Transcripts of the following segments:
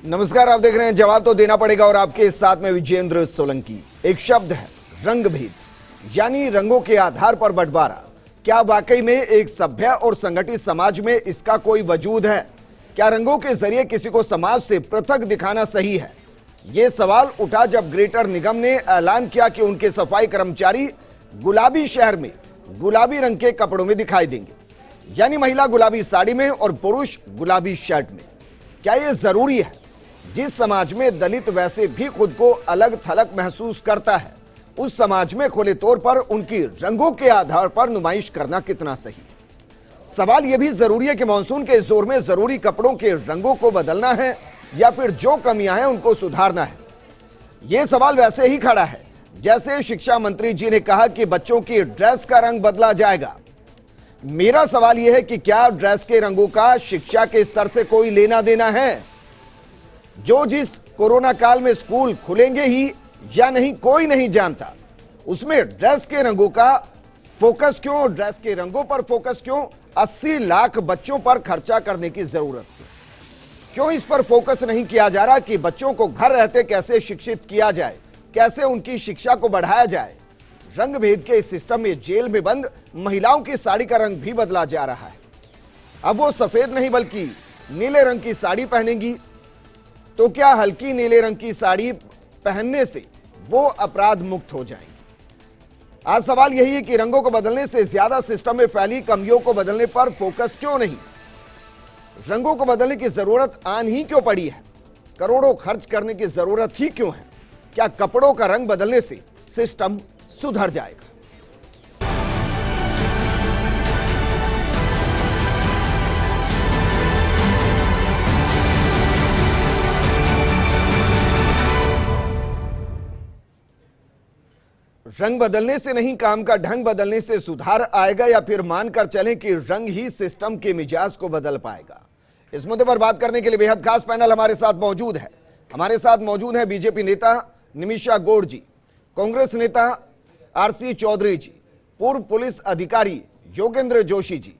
नमस्कार, आप देख रहे हैं जवाब तो देना पड़ेगा और आपके साथ में विजेंद्र सोलंकी। एक शब्द है रंग भेद, यानी रंगों के आधार पर बंटवारा। क्या वाकई में एक सभ्य और संगठित समाज में इसका कोई वजूद है? क्या रंगों के जरिए किसी को समाज से पृथक दिखाना सही है? यह सवाल उठा जब ग्रेटर निगम ने ऐलान किया कि उनके सफाई कर्मचारी गुलाबी शहर में गुलाबी रंग के कपड़ों में दिखाई देंगे, यानी महिला गुलाबी साड़ी में और पुरुष गुलाबी शर्ट में। क्या यह जरूरी है? जिस समाज में दलित वैसे भी खुद को अलग थलग महसूस करता है, उस समाज में खुले तौर पर उनकी रंगों के आधार पर नुमाइश करना कितना सही? सवाल यह भी जरूरी है कि मानसून के जोर में जरूरी कपड़ों के रंगों को बदलना है या फिर जो कमियां हैं उनको सुधारना है। यह सवाल वैसे ही खड़ा है जैसे शिक्षा मंत्री जी ने कहा कि बच्चों की ड्रेस का रंग बदला जाएगा। मेरा सवाल यह है कि क्या ड्रेस के रंगों का शिक्षा के स्तर से कोई लेना देना है? जो जिस कोरोना काल में स्कूल खुलेंगे ही या नहीं कोई नहीं जानता, उसमें ड्रेस के रंगों का फोकस क्यों? ड्रेस के रंगों पर फोकस क्यों? 80 लाख बच्चों पर खर्चा करने की जरूरत क्यों? इस पर फोकस नहीं किया जा रहा कि बच्चों को घर रहते कैसे शिक्षित किया जाए, कैसे उनकी शिक्षा को बढ़ाया जाए। रंग भेद के इस सिस्टम में जेल में बंद महिलाओं की साड़ी का रंग भी बदला जा रहा है। अब वो सफेद नहीं बल्कि नीले रंग की साड़ी पहनेंगी। तो क्या हल्की नीले रंग की साड़ी पहनने से वो अपराध मुक्त हो जाएंगी? आज सवाल यही है कि रंगों को बदलने से ज्यादा सिस्टम में फैली कमियों को बदलने पर फोकस क्यों नहीं? रंगों को बदलने की जरूरत आन ही क्यों पड़ी है? करोड़ों खर्च करने की जरूरत ही क्यों है? क्या कपड़ों का रंग बदलने से सिस्टम सुधर जाएगा? रंग बदलने से नहीं, काम का ढंग बदलने से सुधार आएगा या फिर मानकर चलें कि रंग ही सिस्टम के मिजाज को बदल पाएगा? इस मुद्दे पर बात करने के लिए बेहद खास पैनल हमारे साथ मौजूद है। हमारे साथ मौजूद है बीजेपी नेता निमिषा गौड़ जी, कांग्रेस नेता आरसी चौधरी जी, पूर्व पुलिस अधिकारी योगेंद्र जोशी जी।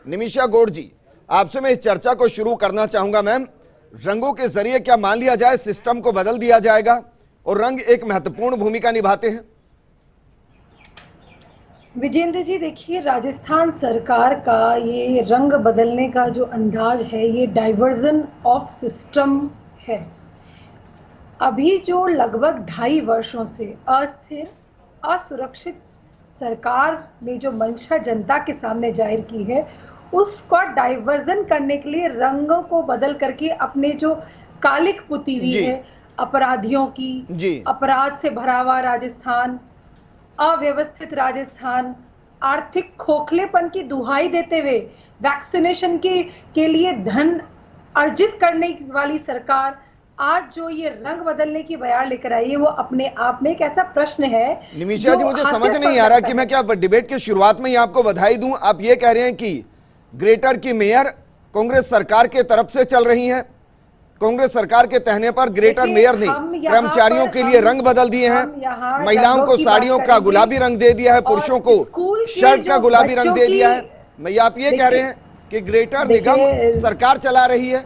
निमिषा गौड़ जी, आपसे मैं इस चर्चा को शुरू करना चाहूंगा। मैम, रंगों के जरिए क्या मान लिया जाए सिस्टम को बदल दिया जाएगा और रंग एक महत्वपूर्ण भूमिका निभाते हैं? विजेंद्र जी, देखिए, राजस्थान सरकार का ये रंग बदलने का जो अंदाज है, ये डाइवर्जन ऑफ सिस्टम है। अभी जो लगभग 2.5 वर्षों से अस्थिर, असुरक्षित सरकार ने जो मंशा जनता के सामने जाहिर की है, उसका डाइवर्जन करने के लिए रंगों को बदल करके अपने जो कालिक पुती हुई है अपराधियों की, अपराध से भरा हुआ राजस्थान, अव्यवस्थित राजस्थान, आर्थिक खोखलेपन की दुहाई देते हुए वैक्सीनेशन के लिए धन अर्जित करने वाली सरकार आज जो ये रंग बदलने की बयान लेकर आई है, वो अपने आप में एक ऐसा प्रश्न है। निमिषा जी, मुझे समझ नहीं आ रहा कि मैं क्या डिबेट के शुरुआत में ही आपको बधाई दूं। आप ये कह रहे हैं कि ग्रेटर की मेयर कांग्रेस सरकार के तरफ से चल रही हैं, कांग्रेस सरकार के कहने पर ग्रेटर मेयर ने कर्मचारियों के लिए रंग बदल दिए हैं, महिलाओं को साड़ियों का गुलाबी रंग दे दिया है, पुरुषों को शर्ट का गुलाबी रंग दे दिया है। मैं आप ये कह रहे हैं कि ग्रेटर निगम सरकार चला रही है?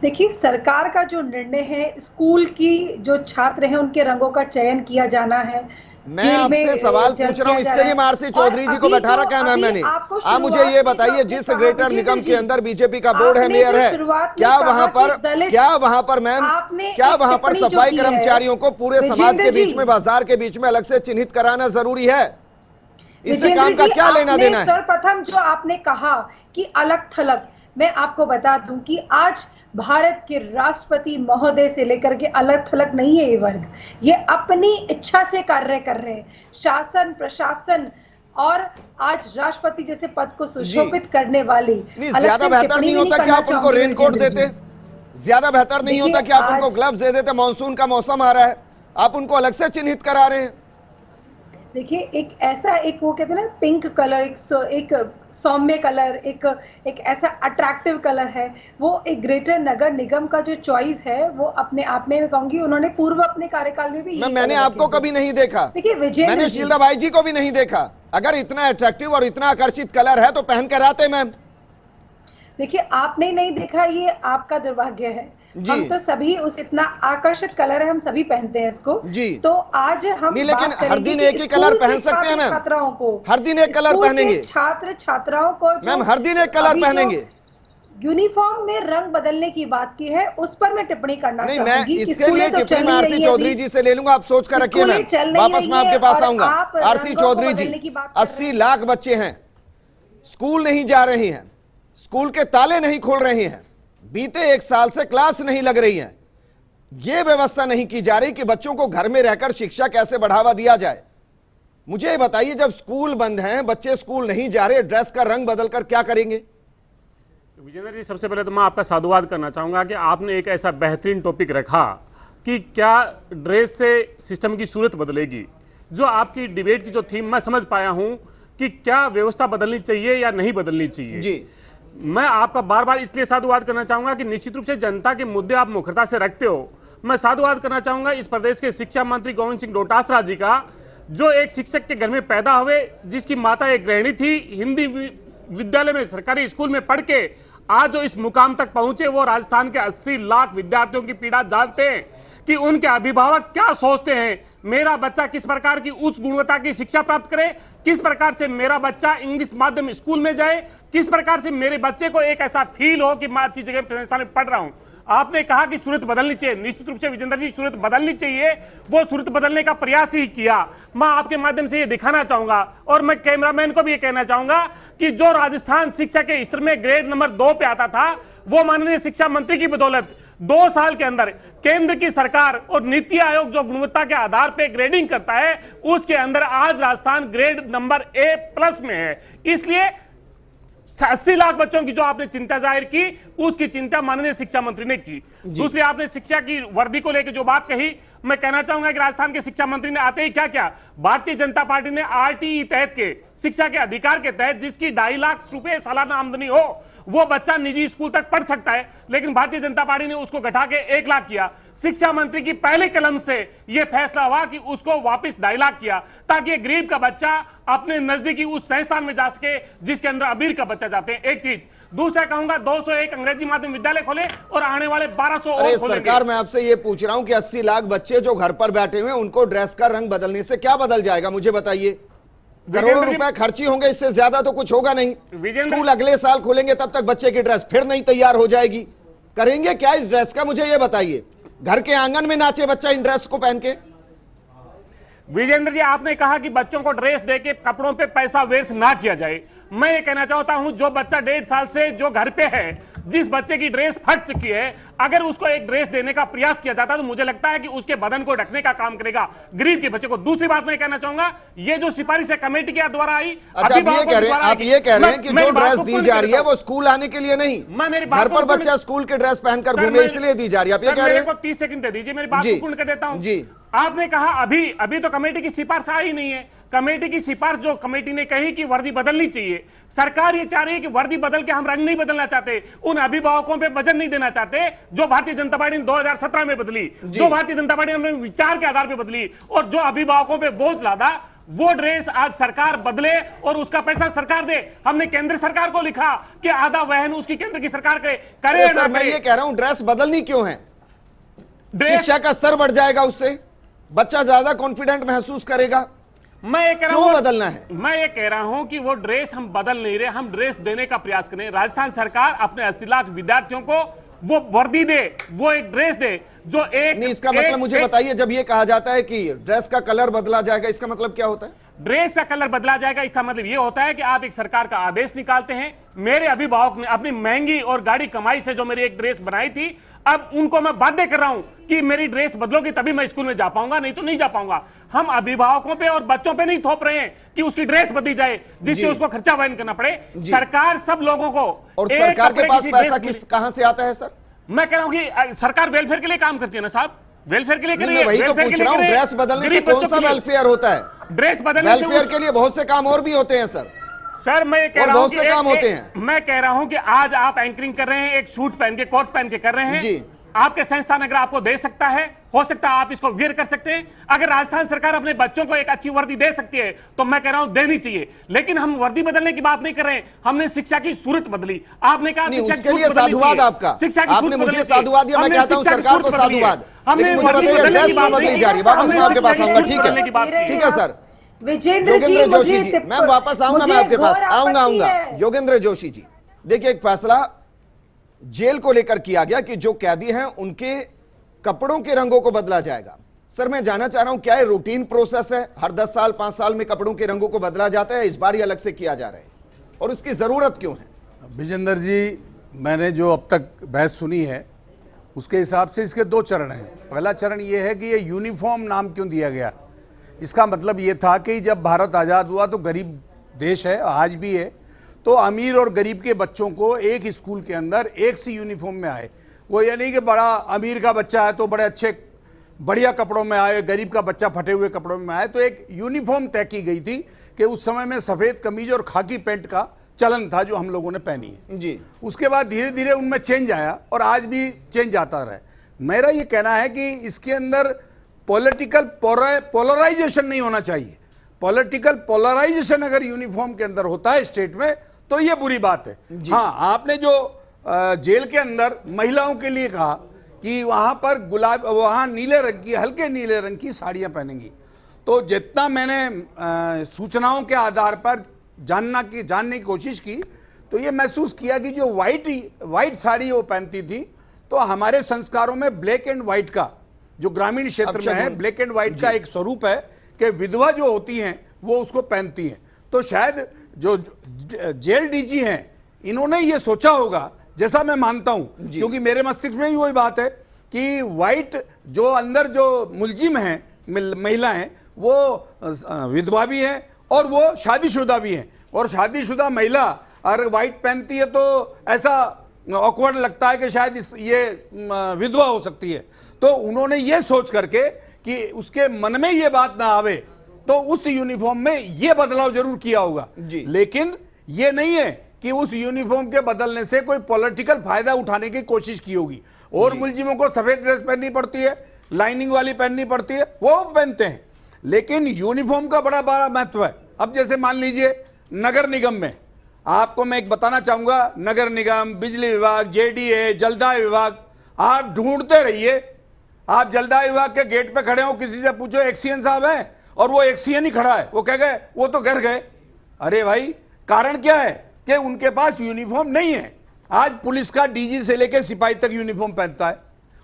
देखिए, सरकार का जो निर्णय है, स्कूल की जो छात्र हैं उनके रंगों का चयन किया जाना है। मैं आपसे सवाल पूछ रहा हूं, इसके लिए आरसी चौधरी जी को बैठा रखा है। मैंने आप मुझे ये बताइए, जिस ग्रेटर निगम के अंदर बीजेपी का बोर्ड है, मेयर है, क्या वहां पर मैम, क्या वहां पर सफाई कर्मचारियों को पूरे समाज के बीच में, बाजार के बीच में अलग से चिन्हित कराना जरूरी है? इससे काम का क्या लेना देना है? सर्वप्रथम जो आपने कहा कि अलग थलग, मैं आपको बता दूं कि आज भारत के राष्ट्रपति महोदय से लेकर के अलग थलग नहीं है ये वर्ग, ये अपनी इच्छा से कार्य कर रहे हैं। शासन, प्रशासन और आज राष्ट्रपति जैसे पद को सुशोभित करने वाली। ज्यादा बेहतर नहीं होता कि आप उनको रेनकोट देते? ज्यादा बेहतर नहीं होता कि आप उनको ग्लव्स दे देते? मानसून का मौसम आ रहा है, आप उनको अलग से चिन्हित करा रहे हैं। देखिए, एक ऐसा, एक वो कहते हैं ना पिंक कलर, एक सौम्य कलर, एक ऐसा अट्रैक्टिव कलर है, वो एक ग्रेटर नगर निगम का जो चॉइस है, वो अपने आप में मैं कहूंगी उन्होंने पूर्व अपने कार्यकाल में भी मैंने आपको कभी नहीं देखा। देखिए, मैंने शीला भाई जी को भी नहीं देखा। अगर इतना अट्रैक्टिव और इतना आकर्षित कलर है तो पहन कर आते मैम। देखिए, आपने नहीं देखा, ये आपका दुर्भाग्य है। जी। हम तो सभी उस इतना आकर्षक कलर है, हम सभी पहनते हैं इसको। जी। तो आज हम नहीं, लेकिन बात हर करेंगे दिन कि एक ही कलर स्कूल के पहन सकते हैं छात्र मैम। छात्राओं को, हर दिन एक कलर स्कूल के पहनेंगे छात्र छात्राओं को जो मैम, हर दिन एक कलर अभी जो पहनेंगे। यूनिफॉर्म में रंग बदलने की बात की है, उस पर मैं टिप्पणी करना नहीं, चाहूंगी। मैं इसके स्कूलें लिए तो टिप्पणी चल मैं ही आरसी रही है चौधरी अभी। जी से ले लूंगा, आप सोच कर रखिए स्कूलें मैम, चल नहीं वापस रही मैं आपके है पास और आऊंगा। आप आरसी रंगों को चौधरी जी, बदलने की बात कर रहे 80 हैं। लाख बच्चे हैं, स्कूल नहीं जा रहे हैं, स्कूल के ताले नहीं खुल रहे हैं, बीते 1 साल से क्लास नहीं लग रही है, यह व्यवस्था नहीं की जा रही कि बच्चों को घर में रहकर शिक्षा कैसे बढ़ावा दिया जाए। मुझे ये बताइए, जब स्कूल बंद हैं, बच्चे स्कूल नहीं जा रहे, ड्रेस का रंग बदलकर क्या करेंगे? विजेंद्र जी, सबसे पहले तो मैं आपका साधुवाद करना चाहूंगा कि आपने एक ऐसा बेहतरीन टॉपिक रखा कि क्या ड्रेस से सिस्टम की सूरत बदलेगी। जो आपकी डिबेट की जो थीम मैं समझ पाया हूं कि क्या व्यवस्था बदलनी चाहिए या नहीं बदलनी चाहिए जी। मैं आपका बार बार इसलिए साधुवाद करना चाहूंगा कि निश्चित रूप से जनता के मुद्दे आप मुखरता से रखते हो। मैं साधुवाद करना चाहूंगा इस प्रदेश के शिक्षा मंत्री गोविंद सिंह डोटासरा जी का, जो एक शिक्षक के घर में पैदा हुए, जिसकी माता एक गृहिणी थी, हिंदी विद्यालय में सरकारी स्कूल में पढ़ के आज जो इस मुकाम तक पहुंचे, वो राजस्थान के 80 लाख विद्यार्थियों की पीड़ा जानते हैं कि उनके अभिभावक क्या सोचते हैं। मेरा बच्चा किस प्रकार की उच्च गुणवत्ता की शिक्षा प्राप्त करे, किस प्रकार से मेरा बच्चा इंग्लिश माध्यम स्कूल में जाए, किस प्रकार से मेरे बच्चे को एक ऐसा फील हो कि मैं अच्छी जगह संस्थान में पढ़ रहा हूं। आपने कहा कि सूरत बदलनी चाहिए, निश्चित रूप से विजेंद्र जी सूरत बदलनी चाहिए, वो सूरत बदलने का प्रयास ही किया। मैं आपके माध्यम से ये दिखाना चाहूंगा और मैं कैमरामैन को भी ये कहना चाहूंगा कि जो राजस्थान शिक्षा के स्तर में ग्रेड नंबर 2 पे आता था, वो माननीय शिक्षा मंत्री की बदौलत 2 साल के अंदर केंद्र की सरकार और नीति आयोग जो गुणवत्ता के आधार पे ग्रेडिंग करता है, उसके अंदर आज राजस्थान ग्रेड नंबर A+ में है। इसलिए 80 लाख बच्चों की जो आपने चिंता जाहिर की, उसकी चिंता माननीय शिक्षा मंत्री ने की। दूसरी, आपने शिक्षा की वर्दी को लेकर जो बात कही, मैं कहना चाहूंगा कि राजस्थान के शिक्षा मंत्री ने आते ही क्या किया, भारतीय जनता पार्टी ने RTE तहत के शिक्षा के अधिकार के तहत जिसकी 2.5 लाख रुपए सालाना आमदनी हो, वो बच्चा निजी स्कूल तक पढ़ सकता है, लेकिन भारतीय जनता पार्टी ने उसको घटा के 1 लाख किया। शिक्षा मंत्री की पहले कलम से यह फैसला हुआ कि उसको वापस 2.5 लाख किया, ताकि एक गरीब का बच्चा अपने नजदीकी उस संस्थान में जा सके जिसके अंदर अमीर का बच्चा जाते हैं। एक चीज। दूसरा कहूंगा, 201 अंग्रेजी माध्यम विद्यालय खोले और आने वाले 1200 और खोलेंगे। सरकार, मैं आपसे ये पूछ रहा हूं कि 80 लाख बच्चे जो घर पर बैठे हुए हैं, उनको ड्रेस का रंग बदलने से क्या बदल जाएगा? मुझे बताइए। करोड़ों रुपए खर्ची होंगे, इससे ज्यादा तो कुछ होगा नहीं। स्कूल अगले साल खोलेंगे, तब तक बच्चे की ड्रेस फिर नहीं तैयार हो जाएगी। करेंगे क्या इस ड्रेस का, मुझे ये बताइए? घर के आंगन में नाचे बच्चा इन ड्रेस को पहन के? विजेंद्र जी, आपने कहा कि बच्चों को ड्रेस देके कपड़ों पे पैसा व्यर्थ ना किया जाए। मैं ये कहना चाहता हूं, जो बच्चा 1.5 साल से जो घर पे है, जिस बच्चे की ड्रेस फट चुकी है, अगर उसको एक ड्रेस देने का प्रयास किया जाता तो मुझे लगता है कि उसके बदन को ढकने का काम करेगा गरीब के बच्चे को। दूसरी बात मैं कहना चाहूंगा, ये जो सिफारिश है कमेटी के द्वारा आई, अच्छा, आप ये कह रहे हैं कि जो ड्रेस दी जा रही है वो स्कूल आने के लिए नहीं, घर पर बच्चा स्कूल के ड्रेस पहनकर घूमे इसलिए दी जा रही है, आप ये कह रहे हैं? 30 सेकंड दे दीजिए, मेरी बात को पूर्ण कर देता हूं। जी। आपने कहा अभी तो कमेटी की सिफारिश आई नहीं है। कमेटी की सिफारिश जो कमेटी ने कही कि वर्दी बदलनी चाहिए, सरकार ये चाह रही है कि वर्दी बदल के हम रंग नहीं बदलना चाहते, उन अभिभावकों पे वजन नहीं देना चाहते जो भारतीय जनता पार्टी ने 2017 में बदली, जो भारतीय जनता पार्टी ने विचार के आधार पर बदली, और जो अभिभावकों पे बोझ लादा, वो ड्रेस आज सरकार बदले और उसका पैसा सरकार दे। हमने केंद्र सरकार को लिखा कि आधा वहन उसकी केंद्र की सरकार करे। सर, मैं ये कह रहा हूं, ड्रेस बदलनी क्यों है? शिक्षा का स्तर बढ़ जाएगा, उससे बच्चा ज्यादा कॉन्फिडेंट महसूस करेगा। मैं ये कह रहा हूं बदलना है, मैं ये कह रहा हूं कि वो ड्रेस हम बदल नहीं रहे, हम ड्रेस देने का प्रयास करें। राजस्थान सरकार अपने 80 लाख विद्यार्थियों को वो वर्दी दे, वो एक ड्रेस दे जो एक नहीं। इसका मतलब मुझे बताइए, जब ये कहा जाता है कि ड्रेस का कलर बदला जाएगा, इसका मतलब क्या होता है? ड्रेस का कलर बदला जाएगा, इसका मतलब ये होता है कि आप एक सरकार का आदेश निकालते हैं। मेरे अभिभावक ने अपनी महंगी और गाड़ी कमाई से जो मेरी एक ड्रेस बनाई थी, अब उनको मैं बाध्य कर रहा हूं कि मेरी ड्रेस बदलोगी तभी मैं स्कूल में जा पाऊंगा, नहीं तो नहीं जा पाऊंगा। हम अभिभावकों पे और बच्चों पे नहीं थोप रहे हैं कि उसकी ड्रेस बदली जाए जिससे उसको खर्चा वहन करना पड़े। सरकार सब लोगों को, और सरकार के पास पैसा कहां से आता है सर? मैं कह रहा हूं कि सरकार वेलफेयर के लिए काम करती है ना साहब, वेलफेयर के लिए कर रही है। वही तो पूछ रहा हूं, ड्रेस बदलने से कौन सा वेलफेयर होता है? ड्रेस बदलने से वेलफेयर के लिए बहुत से काम और भी होते हैं सर। सर, मैं कह रहा हूं कि काम होते हैं। मैं कह रहा हूं कि आज आप एंकरिंग कर रहे हैं, एक सूट पहन के, कोट पहन के कर रहे हैं। आपके संस्थान अगर आपको दे सकता है, हो सकता है आप इसको वेयर कर सकते हैं। अगर राजस्थान सरकार अपने बच्चों को एक अच्छी वर्दी दे सकती है तो मैं कह रहा हूं देनी चाहिए। लेकिन हम वर्दी बदलने की बात नहीं कर रहे हैं, हमने शिक्षा की सूरत बदली। आपने कहा नहीं, शिक्षा उसके लिए साधुवाद आपका, शिक्षा की आपने सूरत मुझे बदलनी साधुवाद दिया, मैं चाहिए। कहता हूं हमने सरकार को शिक्षा की सूरत बदली है। साधुवाद। हमने लेकिन मुझे वर्दी बताइए, बदलने की ड्रेस बात बदली नहीं जा रही है, वापस हमने मैं आपके पास शिक्षा की आऊंगा। सूरत ठीक बदलने की बात है, की। ठीक है सर। विजेंद्र जी, योगेंद्र जोशी मुझे जी, मैं वापस आऊंगा, मैं आपके पास आऊंगा। योगेंद्र जोशी जी, देखिए एक फैसला जेल को लेकर किया गया कि जो कैदी हैं उनके कपड़ों के रंगों को बदला जाएगा। सर मैं जानना चाह रहा हूं क्या ये रूटीन प्रोसेस है, हर 10 साल 5 साल में कपड़ों के रंगों को बदला जाता है, इस बार ये अलग से किया जा रहा है और उसकी जरूरत क्यों है? विजेंद्र जी, मैंने जो अब तक बहस सुनी है उसके हिसाब से इसके 2 चरण हैं। पहला चरण ये है कि ये यूनिफॉर्म नाम क्यों दिया गया। इसका मतलब ये था कि जब भारत आज़ाद हुआ तो गरीब देश है, आज भी है, तो अमीर और गरीब के बच्चों को एक स्कूल के अंदर एक सी यूनिफॉर्म में आए। वो ये नहीं कि बड़ा अमीर का बच्चा है तो बड़े अच्छे बढ़िया कपड़ों में आए, गरीब का बच्चा फटे हुए कपड़ों में आए। तो एक यूनिफॉर्म तय की गई थी कि उस समय में सफ़ेद कमीज और खाकी पैंट का चलन था जो हम लोगों ने पहनी है जी। उसके बाद धीरे धीरे उनमें चेंज आया और आज भी चेंज आता रहा। मेरा ये कहना है कि इसके अंदर पॉलिटिकल पोलराइजेशन नहीं होना चाहिए। पॉलिटिकल पोलराइजेशन अगर यूनिफॉर्म के अंदर होता है स्टेट में तो ये बुरी बात है। हाँ, आपने जो जेल के अंदर महिलाओं के लिए कहा कि वहां पर वहां नीले रंग की, हल्के नीले रंग की साड़ियां पहनेंगी, तो जितना मैंने सूचनाओं के आधार पर जानने की कोशिश की तो ये महसूस किया कि जो वाइट साड़ी वो पहनती थी, तो हमारे संस्कारों में ब्लैक एंड व्हाइट का जो ग्रामीण क्षेत्र में है, ब्लैक एंड व्हाइट का एक स्वरूप है कि विधवा जो होती हैं वो उसको पहनती हैं। तो शायद जो जेल डीजी हैं इन्होंने ये सोचा होगा, जैसा मैं मानता हूं, क्योंकि मेरे मस्तिष्क में ही वही बात है कि व्हाइट जो अंदर जो मुलजिम हैं, महिला हैं, वो विधवा भी हैं और वो शादीशुदा भी हैं। और शादीशुदा महिला अगर व्हाइट पहनती है तो ऐसा ऑकवर्ड लगता है कि शायद ये विधवा हो सकती है। तो उन्होंने ये सोच करके कि उसके मन में ये बात ना आवे तो उस यूनिफॉर्म में ये बदलाव जरूर किया होगा। लेकिन ये नहीं है कि उस यूनिफॉर्म के बदलने से कोई पॉलिटिकल फायदा उठाने की कोशिश की होगी। और मुलजिमों को सफेद ड्रेस पहननी पड़ती है, लाइनिंग वाली पहननी पड़ती है, वो पहनते हैं, लेकिन यूनिफॉर्म का बड़ा बड़ा महत्व है। अब जैसे मान लीजिए नगर निगम में, आपको मैं एक बताना चाहूंगा, नगर निगम, बिजली विभाग, जेडीए, जलदाय विभाग, आप ढूंढते रहिए। आप जलदाय विभाग के गेट पे खड़े हो, किसी से पूछो एक्सीएन साहब है, और वो एक्सीएन ही खड़ा है, वो कह गए वो तो घर गए। अरे भाई, कारण क्या है कि उनके पास यूनिफॉर्म नहीं है। आज पुलिस का डीजी से लेकर सिपाही तक यूनिफॉर्म पहनता है,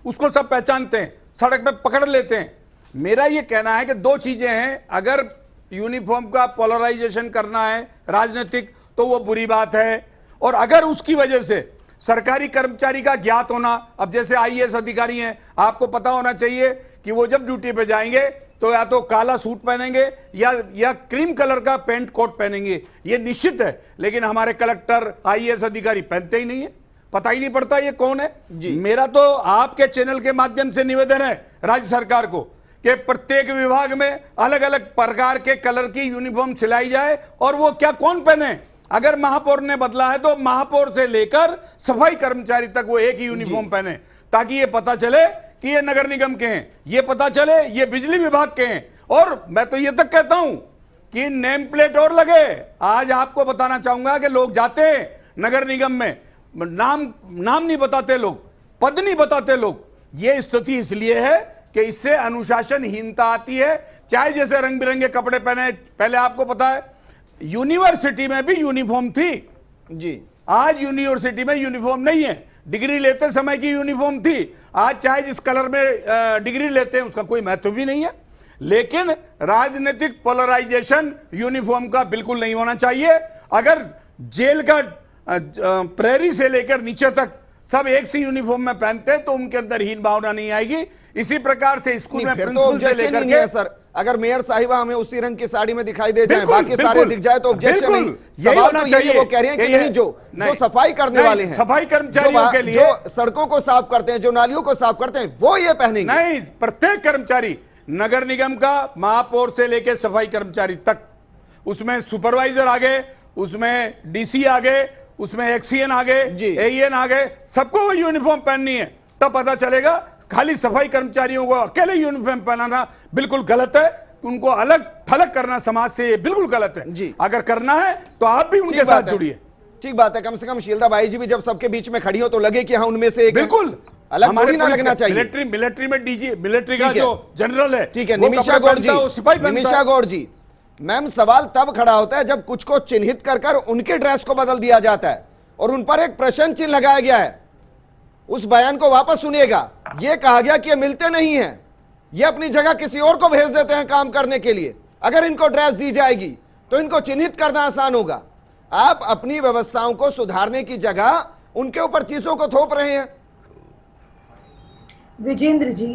उसको सब पहचानते हैं, सड़क पे पकड़ लेते हैं। मेरा ये कहना है कि 2 चीजें हैं, अगर यूनिफॉर्म का पोलराइजेशन करना है राजनीतिक तो वो बुरी बात है, और अगर उसकी वजह से सरकारी कर्मचारी का ज्ञात होना, अब जैसे आईएएस अधिकारी हैं, आपको पता होना चाहिए कि वो जब ड्यूटी पे जाएंगे तो या तो काला सूट पहनेंगे या क्रीम कलर का पैंट कोट पहनेंगे, ये निश्चित है। लेकिन हमारे कलेक्टर, आईएएस अधिकारी पहनते ही नहीं है, पता ही नहीं पड़ता ये कौन है। मेरा तो आपके चैनल के माध्यम से निवेदन है राज्य सरकार को कि प्रत्येक विभाग में अलग अलग प्रकार के कलर की यूनिफॉर्म सिलाई जाए, और वो क्या कौन पहने। अगर महापौर ने बदला है तो महापौर से लेकर सफाई कर्मचारी तक वो एक ही यूनिफॉर्म पहने, ताकि ये पता चले कि ये नगर निगम के हैं, ये पता चले ये बिजली विभाग के हैं। और मैं तो ये तक कहता हूं कि नेम प्लेट और लगे। आज आपको बताना चाहूंगा कि लोग जाते हैं नगर निगम में, नाम नहीं बताते लोग, पद नहीं बताते लोग। ये स्थिति इसलिए है कि इससे अनुशासनहीनता आती है। चाहे जैसे रंग बिरंगे कपड़े पहने, पहले आपको पता है यूनिवर्सिटी में भी यूनिफॉर्म थी जी, आज यूनिवर्सिटी में यूनिफॉर्म नहीं है। डिग्री लेते समय की यूनिफॉर्म थी, आज चाहे जिस कलर में डिग्री लेते हैं उसका कोई महत्व भी नहीं है। लेकिन राजनीतिक पोलराइजेशन यूनिफॉर्म का बिल्कुल नहीं होना चाहिए। अगर जेल का प्रहरी से लेकर नीचे तक सब एक सी यूनिफॉर्म में पहनते तो उनके अंदर हीन भावना नहीं आएगी। इसी प्रकार से स्कूल में प्रिंसिपल से लेकर के, सर अगर मेयर साहिबा हमें उसी रंग की साड़ी में दिखाई दे जाए, बाकी सारे दिख जाए तो ऑब्जेक्शन नहीं। सवाल तो यही, वो कह रहे हैं कि नहीं, जो सफाई करने वाले हैं, सफाई कर्मचारियों के लिए, जो सड़कों को साफ करते हैं, जो नालियों को साफ करते हैं, वो ये पहनेंगे। नहीं, प्रत्येक कर्मचारी, नगर निगम का महापौर से लेकर सफाई कर्मचारी तक, उसमें सुपरवाइजर आ गए, उसमें डीसी आ गए, उसमें एक्सीएन आ गए, एईएन आ गए, सबको वो यूनिफॉर्म पहननी है, तब पता चलेगा। खाली सफाई कर्मचारियों को अकेले यूनिफॉर्म पहनाना बिल्कुल गलत है, उनको अलग थलग करना समाज से ये बिल्कुल गलत है जी। अगर करना है तो आप भी उनके ठीक साथ बात है। जुड़िए। ठीक बात है, कम से कम शीलता बाई जी भी जब सबके बीच में खड़ी हो तो लगे कि हाँ उनमें से एक बिल्कुल अलग थोड़ी ना लगना चाहिए। मिलिट्री में डीजी, मिलिट्री का ठीक है। जो जनरल है, ठीक है, वो निमिषा कपड़े गौड़ पहनता है, वो सिपाही जी, पहनता निमिषा है। गौड़ जी, मैम सवाल तब खड़ा होता है जब कुछ को चिन्हित कर उनके ड्रेस को बदल दिया जाता है और उन पर एक प्रश्न चिन्ह लगाया गया है। उस बयान को वापस सुनिएगा, यह कहा गया कि ये मिलते नहीं हैं, ये अपनी जगह किसी और को भेज देते हैं काम करने के लिए। अगर इनको ड्रेस दी जाएगी तो इनको चिन्हित करना आसान होगा। आप अपनी व्यवस्थाओं को सुधारने की जगह उनके ऊपर चीजों को थोप रहे हैं। विजेंद्र जी,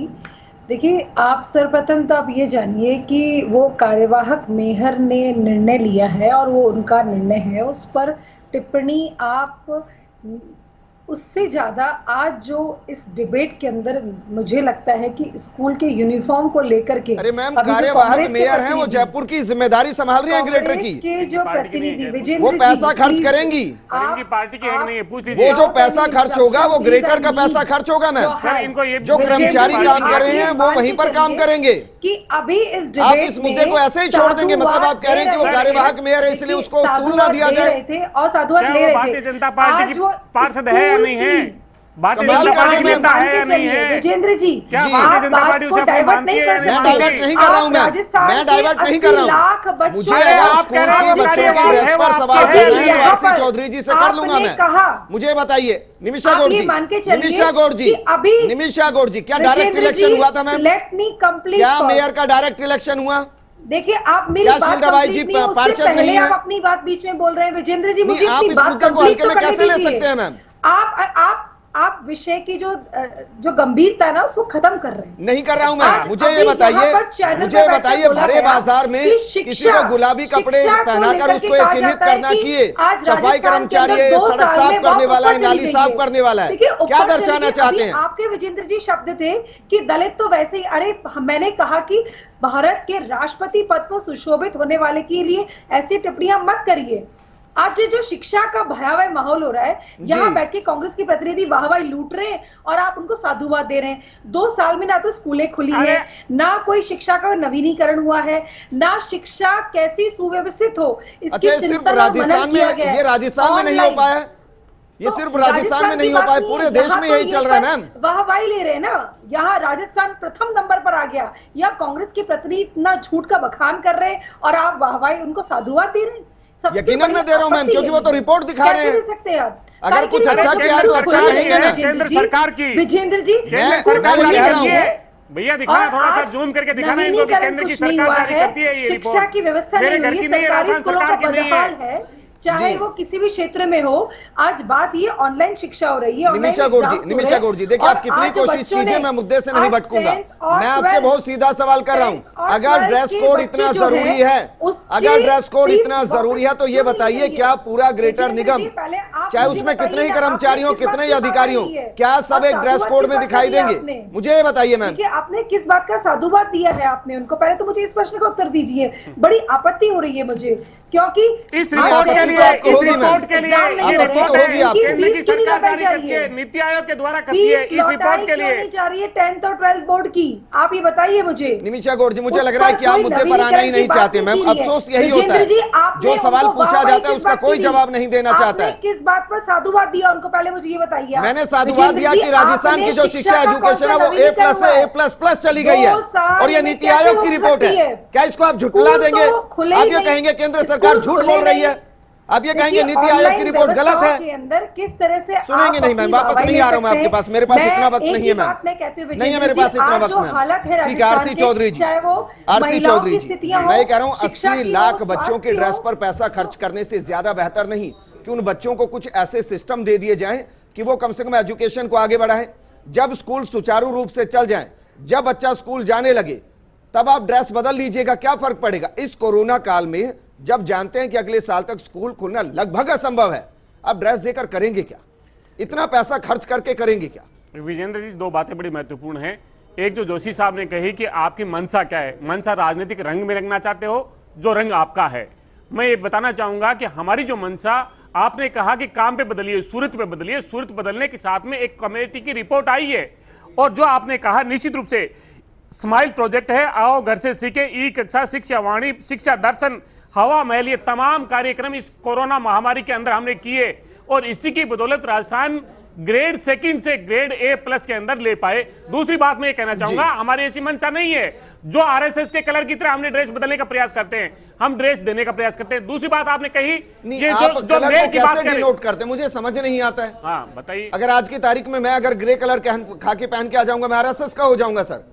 देखिए, आप सर्वप्रथम तो आप ये जानिए कि वो कार्यवाहक मेयर ने निर्णय लिया है और वो उनका निर्णय है, उस पर टिप्पणी आप उससे ज्यादा आज जो इस डिबेट के अंदर मुझे लगता है कि स्कूल के यूनिफॉर्म को लेकर के, अरे मैम, अभी जो कार्यवाहक कांग्रेस के मेयर हैं, वो प्रतिनिधि- जयपुर की जिम्मेदारी संभाल रही है ग्रेटर की। कांग्रेस के जो पार्टी की नहीं प्रतिनिधि है। विजेंद्र वो जी, पैसा खर्च please, करेंगी। सर, इनकी पार्टी की है कि नहीं है, पूछ लीजिए। वो जो पैसा खर्च होगा वो ग्रेटर का पैसा खर्च होगा मैम। सर, इनको ये जो कर्मचारी काम कर रहे हैं वो वहीं पर काम करेंगे। कि अभी इस आप डिबेट इस मुद्दे को ऐसे ही छोड़ देंगे, मतलब आप कह रहे हैं कि वो कार्यवाहक मेयर है इसलिए उसको तूल ना दिया जाए। थे और साधुवाद क्या ले वो रहे थे। भारतीय जनता पार्टी आज की वो पार्षद है या स्कूल नहीं है? की- भारतीय कमाल जनता कर रहे पार्टी हैं, नेता है या नहीं चलिए, है? विजेंद्र जी, क्या जी। भारतीय आप जनता बात पार्टी को उसे अपनी डाइवर्ट मानती नहीं है कर या नहीं मैं सकते। डाइवर्ट नहीं कर रहा हूं मैम, राजस्थान मैं डाइवर्ट के नहीं कर रहा 80 लाख हूं। बच्चों मुझे को अगर आप स्कूल कह रहे के हैं बच्चों की कार्यवाहक ड्रेस है, पर वो सवाल आपके करना है लिए तो यहाँ आरसी पर चौधरी जी से कर लूंगा आपने मैं। कहा, मुझे बताइए निमिषा आप गौड़ ये जी, मान के चलिए निमिषा गौड़ जी, कि अभी निमिषा गौड़ जी, क्या डायरेक्ट इलेक्शन हुआ था मैम? Let me complete. क्या मेयर का डायरेक्ट इलेक्शन हुआ? देखिए, आप मेरी क्या बात शीलता बाई जी कंप्लीट नहीं, उससे पार्षद पहले नहीं है? आप अपनी बात बीच में बोल रहे हैं। विजेंद्र जी, मुझे नहीं, आप अपनी इस बात मुद्दे को कंप्लीट हल्के तो में करने कैसे ले दीजिए। सकते हैं मैम? आप विषय की जो गंभीरता है ना उसको खत्म कर रहे हैं। नहीं कर रहा हूं आज मैं। मुझे अभी ये बताइए, यहाँ पर चैनल मुझे पे बताइए, बैठकर बोला भरे गया बाजार में कि किसी को गुलाबी कपड़े शिक्षा को पहनाकर लेकर उसको के ये कहा चिन्हित जाता है करना कि किए आज सफाई राजस्थान के कर्मचारी अंदर है, 2 सड़क साल साफ में करने बहुत वाला है, ऊपर नाली चली साफ गई है। करने वाला है। देखिए, क्या ऊपर दर्शाना चली गई। चाहते अभी हैं? आपके विजेंद्र जी शब्द थे कि दलित तो वैसे ही, अरे मैंने कहा कि भारत के राष्ट्रपति पद पर सुशोभित होने वाले के लिए ऐसी टिप्पणियां मत करिए। आज जो शिक्षा का भयावह माहौल हो रहा है, यहाँ बैठ के कांग्रेस के प्रतिनिधि वाहवाही लूट रहे हैं और आप उनको साधुवाद दे रहे हैं। 2 साल में ना तो स्कूलें खुली है, ना कोई शिक्षा का नवीनीकरण हुआ है, ना शिक्षा कैसी सुव्यवस्थित हो इसकी अच्छा, ये सिर्फ चिंतन और राजस्थान मनन किया में, गया है। ये राजस्थान में नहीं हो ऑनलाइन। पाया है, ये तो सिर्फ राजस्थान में नहीं की हो बात पाया, नहीं पूरे है। देश यहाँ में तो यही ये चल रहा है पर मैम। वाहवाही ले रहे हैं ना, यहाँ राजस्थान प्रथम नंबर पर आ गया, या कांग्रेस के प्रतिनिधि इतना झूठ का बखान कर रहे हैं और आप वाहवाही उनको साधुवाद दे रहे हैं। सबसे यकीनन मैं बड़ी दे रहा हूं मैम, आपत्ति क्योंकि है। वो तो रिपोर्ट दिखा रहे कैसे हैं। दे सकते हैं आप? अगर कुछ सारी अच्छा चीजें किया है तो अच्छा खुली कहेंगे है, ना। विजेंद्र केंद्र जी। सरकार की। विजेंद्र जी, केंद्र मैं सरकार वही जारी कह रहा करती हूं। है। भैया दिखाना, और थोड़ा सा आज जूम करके दिखाना इनको कि नवीनीकरण केंद्र की कुछ नहीं सरकार हुआ जारी है, करती है ये शिक्षा रिपोर्ट। की व्यवस्था मेरे नहीं घर हुई की है, नहीं है, सरकारी राजस्थान स्कूलों का सरकार की नहीं बदहाल है। है, चाहे जी। वो किसी भी क्षेत्र में हो। आज बात ये ऑनलाइन शिक्षा हो रही है, online निमिषा गौड़ जी, exams हो निमिषा रहे हैं। गौड़ जी, देखिए और आप कितनी आज जो कोशिश बच्चों कीजिए, ने मैं मुद्दे से नहीं आज भटकूंगा। 10th और मैं आपसे 12th बहुत सीधा सवाल कर रहा हूं, 10th और अगर 12th ड्रेस के कोड बच्चे इतना जो जरूरी हैं, है, उसकी अगर ड्रेस कोड फीस इतना जरूरी है तो ये वापस बताइए क्यों नहीं क्या पूरा ग्रेटर विजेंद्र निगम, जी, पहले आप चाहे मुझे उसमें कितने ही बताइए ना, कर्मचारी हो, आपने किस कितने ही बात की अधिकारी हो, बात की है? क्या सब और एक ड्रेस साधुवाद कोड की में बात दिखाई करी है देंगे? आपने। मुझे ये बताइए मैम। देखिए, आपने किस बात का साधुवाद दिया है आपने उनको, पहले तो मुझे इस प्रश्न का उत्तर दीजिए। बड़ी आपत्ति हो रही है मुझे, क्योंकि इस रिपोर्ट के लिए, आपको इस होगी मैम। रिपोर्ट के लिए आपको ये तो रिपोर्ट होगी है आपको। केंद्र की फीस क्यों नहीं सरकार लगाई जारी जा करती रही है, है? नीति आयोग के द्वारा करती है। इस रिपोर्ट के लिए नहीं जा रही है 10th और 12th बोर्ड की, आप ये बताइए मुझे। निमिषा गौड़ जी, मुझे उस लग रहा है पर कि आप कोई मुद्दे पर आना ही नवीनीकरण नहीं की बात चाहते नहीं मैम। की है। अफसोस यही होता विजेंद्र जी, है, आपने जो सवाल उनको पूछा वाहवाही जाता है किस उसका बात कोई की जवाब दी? नहीं देना चाहता है। आपने किस बात पर साधुवाद दिया उनको, पहले मुझे ये बताइए आप। मैंने साधुवाद विजेंद्र दिया जी, कि राजस्थान की जो आपने शिक्षा का कौन एजुकेशन सा है वो नवीनीकरण A+ से हुआ है? A++ चली गई है 2 साल और ये में नीति कैसे आयोग हो की रिपोर्ट सकती है। क्या इसको आप झुटला स्कूल देंगे? तो खुले आप ही ये नहीं। कहेंगे केंद्र स्कूल सरकार झूठ खुले बोल रही नहीं। है? आप ये कहेंगे देखिए, नीति आयोग की ऑनलाइन रिपोर्ट गलत व्यवस्थाओं है? के अंदर किस तरह से सुनेंगे आप नहीं मैम, अपनी वापस वाहवाही नहीं ले आ रहा हूं मैं सकते आपके हैं। पास, मेरे पास मैं इतना वक्त एक नहीं ही है मैम। बात मैं कहती हूं नहीं है विजेंद्र मेरे जी, पास इतना आज वक्त जो मैम। हालत है ठीक है, राजस्थान आरसी के, चौधरी जी, चाहे वो आरसी महिलाओं चौधरी की जी, स्थितियां मैं हो, ये कह रहा हूं शिक्षा 80 की हो, लाख बच्चों के स्वास्थ्य ड्रेस हो। पर पैसा खर्च करने से ज्यादा बेहतर नहीं कि उन बच्चों को कुछ ऐसे सिस्टम दे दिए जाएं कि वो कम से कम एजुकेशन को आगे बढ़ाएं। जब स्कूल सुचारू रूप से चल जाएं, जब बच्चा स्कूल जाने लगे, तब आप ड्रेस बदल लीजिएगा, क्या फर्क पड़ेगा? इस कोरोना काल में जब जानते हैं कि अगले साल तक स्कूल खुलना लगभग असंभव है, आप ड्रेस देकर करेंगे क्या? इतना पैसा खर्च करके करेंगे क्या? विजेंद्र जी, 2 बातें बड़ी महत्वपूर्ण हैं। एक जो जोशी साहब ने कही कि आपकी मंशा क्या है, मंशा राजनीतिक रंग में रंगना चाहते हो, जो रंग आपका है। मैं ये बताना चाहूंगा कि हमारी जो मंशा, आपने कहा कि काम पे बदलिए, सूरत पे बदलिए, सूरत बदलने के साथ में एक कमेटी की रिपोर्ट आई है और जो आपने कहा निश्चित रूप से स्माइल प्रोजेक्ट है, आओ घर से सीखे, ई कक्षा, शिक्षा वाणी, शिक्षा दर्शन, हवा महल, ये तमाम कार्यक्रम इस कोरोना महामारी के अंदर हमने किए और इसी की बदौलत राजस्थान ग्रेड सेकंड से ग्रेड A+ के अंदर ले पाए। दूसरी बात मैं ये कहना चाहूंगा, हमारी ऐसी मंशा नहीं है जो RSS के कलर की तरह हमने ड्रेस बदलने का प्रयास करते हैं, हम ड्रेस देने का प्रयास करते हैं। दूसरी बात आपने कही, ये जो मेयर की बात डिनोट करते हैं मुझे समझ नहीं आता है। हाँ बताइए। अगर आज की तारीख में मैं अगर ग्रे कलर खाकी पहन के आ जाऊंगा, मैं RSS का हो जाऊंगा सर।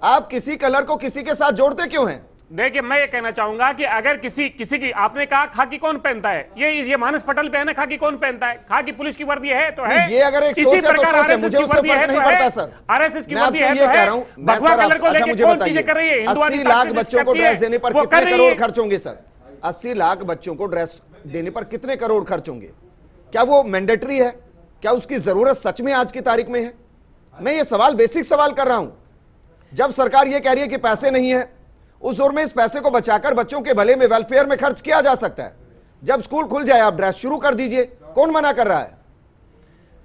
आप किसी कलर को किसी के साथ जोड़ते क्यों हैं? देखिए मैं ये कहना चाहूंगा कि अगर किसी की आपने कहा खाकी कौन पहनता है, ये मानस पटल पे है ना, खाकी कौन पहनता है? खाकी पुलिस की वर्दी है तो है, ये अगर एक इसी सोच है तो प्रकार सोच है, RSS मुझे की उससे वर्दी फर्क है नहीं तो पड़ता है, सर। RSS की मैं वर्दी आपसे है ये तो कह है, रहा हूं, भगवा कलर को लेके मुझे कौन चीजें कर रही है? बताइए, हिंदुवानी 80 लाख ताकत बच्चों को करती है, ड्रेस देने पर वो कर कितने रही करोड़ है। खर्च होंगे सर? 80 लाख बच्चों को ड्रेस देने पर कितने करोड़ खर्च होंगे? क्या वो मैंडेटरी है? क्या उसकी जरूरत सच में आज की तारीख में है? मैं ये सवाल, बेसिक सवाल कर रहा हूं। जब सरकार ये कह रही है कि पैसे नहीं है, उस दौर में इस पैसे को बचाकर बच्चों के भले में, वेलफेयर में खर्च किया जा सकता है। जब स्कूल खुल जाए आप ड्रेस शुरू कर दीजिए, कौन मना कर रहा है?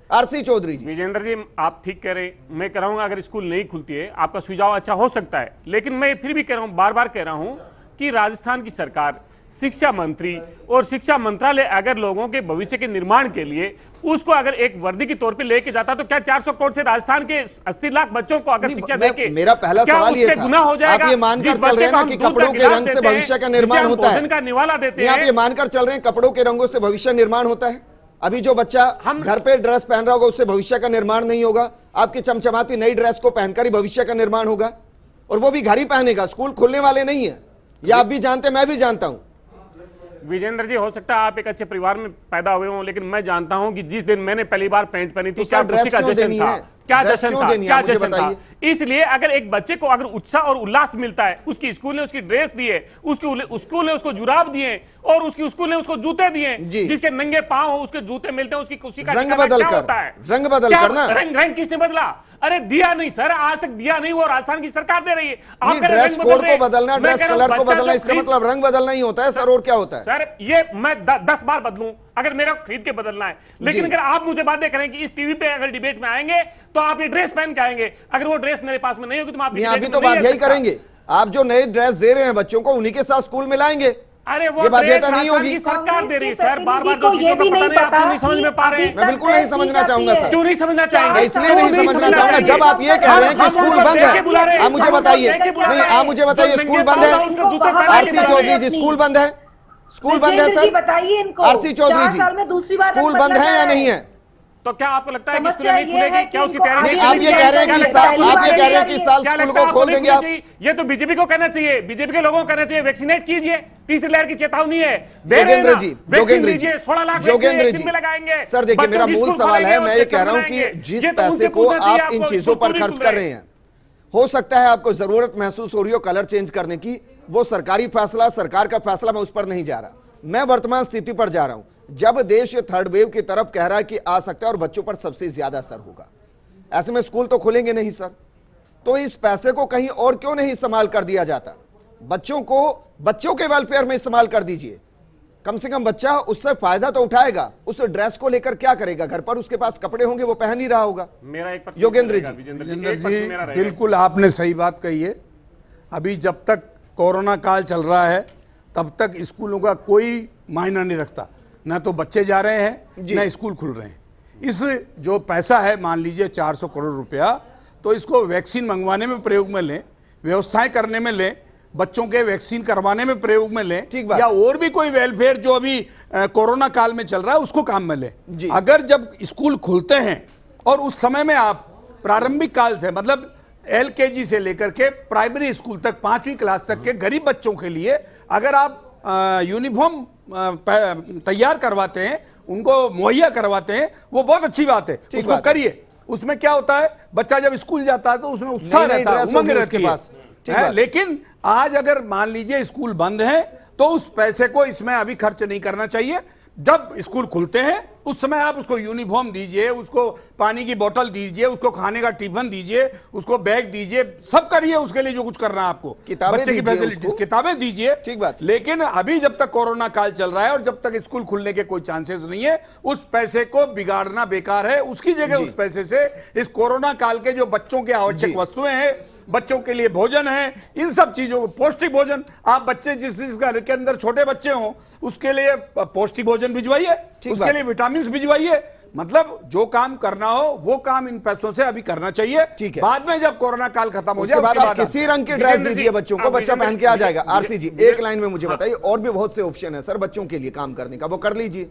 RC चौधरी जी। विजेंद्र जी आप ठीक कह रहे हैं, मैं कह रहा हूं अगर स्कूल नहीं खुलती है, आपका सुझाव अच्छा हो सकता है, लेकिन मैं फिर भी कह रहा हूं, बार बार कह रहा हूं कि राजस्थान की सरकार, शिक्षा मंत्री और शिक्षा मंत्रालय अगर लोगों के भविष्य के निर्माण के लिए उसको अगर एक वर्दी के तौर पे लेके जाता तो क्या 400 करोड़ से राजस्थान के 80 लाख बच्चों को अगर शिक्षा देके, मेरा पहला सवाल ये था, गुनाह हो जाएगा? आप ये मानकर चल रहे हैं ना कि कपड़ों के रंग से भविष्य का निर्माण होता है, का निवाला देते हैं, आप ये मानकर चल रहे हैं कपड़ों के रंगों से भविष्य निर्माण होता है? अभी जो बच्चा घर पे ड्रेस पहन रहा होगा उससे भविष्य का निर्माण नहीं होगा, आपकी चमचमाती नई ड्रेस को पहनकर ही भविष्य का निर्माण होगा, और वो भी घर ही पहनेगा, स्कूल खुलने वाले नहीं है। ये आप भी जानते, मैं भी जानता हूं। विजेंद्र जी हो सकता है आप एक अच्छे परिवार में पैदा हुए हों, लेकिन मैं जानता हूं कि जिस दिन मैंने पहली बार पैंट पहनी थी, क्या खुशी का जश्न था, क्या जश्न था, क्या जश्न था। इसलिए अगर एक बच्चे को अगर उत्साह और उल्लास मिलता है, उसकी स्कूल ने उसकी ड्रेस दी है, उसकी स्कूल ने उसको जुराब दिए और उसकी स्कूल ने उसको जूते दिए, जिसके नंगे पांव हो उसके जूते मिलते हैं, उसकी खुशी का रंग बदल कर ना। रंग किसने बदला? अरे दिया नहीं सर, आज तक दिया नहीं, वो राजस्थान की सरकार दे रही है। आप ड्रेस कोड को बदलना, ड्रेस कलर को बदलना, इसका मतलब रंग बदलना ही होता है सर, और क्या होता है? सर ये मैं 10 बार बदलूं अगर मेरा खरीद के बदलना है, लेकिन अगर आप मुझे बात देख रहे हैं कि इस टीवी पे अगर डिबेट में आएंगे तो आप ये ड्रेस पहन के आएंगे, अगर वो ड्रेस मेरे पास में नहीं होगी तो आप अभी तो बात यही करेंगे, आप जो नए ड्रेस दे रहे हैं बच्चों को उन्हीं के साथ स्कूल में लाएंगे। अरे वो ये बाध्यता नहीं होगी, सरकार दे रही है सर, बार-बार जो चीजों का पता नहीं, आप नहीं समझ में पा रहे हैं। मैं बिल्कुल नहीं समझना चाहूंगा सर। क्यों नहीं समझना चाहेंगे? इसलिए नहीं समझना चाहूंगा, जब आप ये कह रहे हैं कि स्कूल बंद है, आप मुझे बताइए, नहीं आप मुझे बताइए स्कूल बंद है? RC चौधरी जी स्कूल बंद है? स्कूल बंद है सर? बताइए इनको, RC चौधरी जी स्कूल बंद है या नहीं है? तो क्या आपको लगता है कि स्कूल नहीं खुलेगी? क्या उसकी तैयारी? आप ये कह रहे हैं कि साल स्कूल को खोल देंगे आप? ये तो बीजेपी को कहना चाहिए, बीजेपी के लोगों को कहना चाहिए वैक्सीनेट कीजिए, तीसरी लहर की चेतावनी है, जोगेंद्र जी, 16 लाख जोगेंद्र जी लगाएंगे सर, देखिए मेरा मूल सवाल है, मैं ये कह रहा हूं कि जिस पैसे को आप इन चीजों पर खर्च कर रहे हैं, हो सकता है आपको जरूरत महसूस हो रही हो कलर चेंज करने की, वो सरकारी फैसला, सरकार का फैसला, मैं उस पर नहीं जा रहा, मैं वर्तमान स्थिति पर जा रहा हूं। जब देश थर्ड वेव की तरफ कह रहा है कि आ सकता है और बच्चों पर सबसे ज्यादा असर होगा, ऐसे में स्कूल तो खुलेंगे नहीं सर, तो इस पैसे को कहीं और क्यों नहीं इस्तेमाल कर दिया जाता? बच्चों के वेलफेयर में इस्तेमाल कर दीजिए, कम से कम बच्चा उससे फायदा तो उठाएगा। उस ड्रेस को लेकर क्या करेगा? घर पर उसके पास कपड़े होंगे, वो पहन ही रहा होगा। मेरा एक प्रश्न योगेंद्र जी, बिल्कुल आपने सही बात कही है। अभी जब तक कोरोना काल चल रहा है तब तक स्कूलों का कोई मायना नहीं रखता, ना तो बच्चे जा रहे हैं ना स्कूल खुल रहे हैं। इस जो पैसा है, मान लीजिए 400 करोड़ रुपया, तो इसको वैक्सीन मंगवाने में प्रयोग में लें, व्यवस्थाएं करने में लें, बच्चों के वैक्सीन करवाने में प्रयोग में लें, या और भी कोई वेलफेयर जो अभी कोरोना काल में चल रहा है उसको काम में लें। अगर जब स्कूल खुलते हैं और उस समय में आप प्रारंभिक काल से, मतलब LKG से लेकर के प्राइमरी स्कूल तक 5वीं क्लास तक के गरीब बच्चों के लिए अगर आप यूनिफॉर्म तैयार करवाते हैं, उनको मुहैया करवाते हैं, वो बहुत अच्छी बात है, उसको करिए। उसमें क्या होता है, बच्चा जब स्कूल जाता है तो उसमें उत्साह रहता है, उमंग रहती है। लेकिन आज अगर मान लीजिए स्कूल बंद है तो उस पैसे को इसमें अभी खर्च नहीं करना चाहिए। जब स्कूल खुलते हैं उस समय आप उसको यूनिफॉर्म दीजिए, उसको पानी की बोतल दीजिए, उसको खाने का टिफिन दीजिए, उसको बैग दीजिए, सब करिए उसके लिए जो कुछ करना है आपको, किताबें बच्चे की दीजिए फैसिलिटीज, उसको। किताबें दीजिए, ठीक बात। लेकिन अभी जब तक कोरोना काल चल रहा है और जब तक स्कूल खुलने के कोई चांसेस नहीं है, उस पैसे को बिगाड़ना बेकार है। उसकी जगह उस पैसे से इस कोरोना काल के जो बच्चों के आवश्यक वस्तुएं हैं, बच्चों के लिए भोजन है, इन सब चीजों को, पौष्टिक भोजन, आप बच्चे जिस घर के अंदर छोटे बच्चे हों उसके लिए पौष्टिक भोजन भिजवाइए, उसके लिए विटामिन भिजवाइए। मतलब जो काम करना हो वो काम इन पैसों से अभी करना चाहिए। ठीक है। बाद में जब कोरोना काल खत्म हो जाए उसके बाद उसके आप बाद किसी रंग की ड्रेस दीजिए बच्चों को, बच्चा पहन के आ जाएगा। आरसी जी एक लाइन में मुझे बताइए, और भी बहुत से ऑप्शन है सर बच्चों के लिए काम करने का, वो कर लीजिए।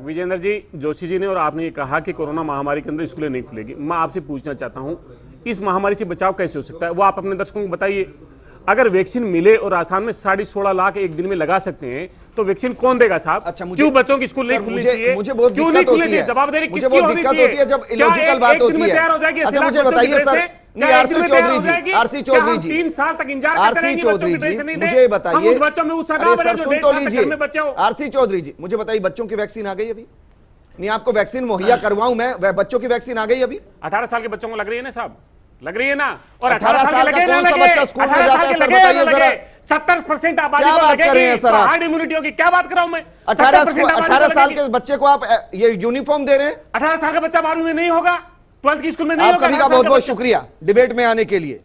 विजेंद्र जी, जोशी जी ने और आपने ये कहा कि कोरोना महामारी के अंदर स्कूलें नहीं खुलेगी। मैं आपसे पूछना चाहता हूं, इस महामारी से बचाव कैसे हो सकता है, वो आप अपने दर्शकों को बताइए। अगर वैक्सीन मिले और राजस्थान में 16.5 लाख एक दिन में लगा सकते हैं, तो वैक्सीन कौन देगा साहब? अच्छा, क्यों बच्चों की स्कूल नहीं खुलनी चाहिए? मुझे बहुत क्यों नहीं दिक्कत खुलनी होती चाहिए? है, जवाबदेही मुझे किसकी बहुत होनी दिक्कत चाहिए? होती है जब क्या इलॉजिकल एक बात दिन होती में है। तैयार हो जाएगी? अच्छा, मुझे बच्चों की बताइए ड्रेस सर, है? नहीं, क्या एक आरसी दिन में तैयार चौधरी हो जी, जाएगी? आरसी क्या चौधरी हम जी, 3 साल तक इंतजार करते आरसी रहेंगे बच्चों की चौधरी ड्रेस जी, नहीं दे? मुझे बताइए। हम उस बच्चों में उत्साह अरे ना भरे सर जो सुन 1.5 तो साल तक लीजिए, घर में बच्चे हो। आरसी चौधरी जी मुझे बताइए, बच्चों की वैक्सीन आ गई अभी? नहीं, आपको वैक्सीन मुहैया करवाऊं मैं, बच्चों की वैक्सीन आ गई अभी? 18 साल के बच्चों को लग रही है ना साहब, लग रही है ना? और 18 18 साल के का लगे ना कौन सा लगे, बच्चा स्कूल में 18 जाता साल है के सर, लगे ना बताइए जरा। लगे, 70% आबादी क्या को बात कर रहे हैं लगेगी, सर आप? हार्ड इम्यूनिटी की क्या बात कर रहा हूं मैं? 18 70% आबादी को 18 साल लगेगी। के बच्चे को आप ये यूनिफॉर्म दे रहे हैं? 18 साल का बच्चा 12वीं में नहीं होगा, 12th की स्कूल में नहीं आप होगा। सभी का 18 साल बहुत बहुत बच्चा। शुक्रिया डिबेट में आने के लिए।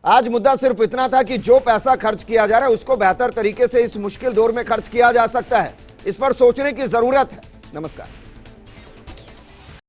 आज मुद्दा सिर्फ इतना था कि जो पैसा खर्च किया जा रहा है उसको बेहतर तरीके से इस मुश्किल दौर में खर्च किया जा सकता है, इस पर सोचने की जरूरत है। नमस्कार।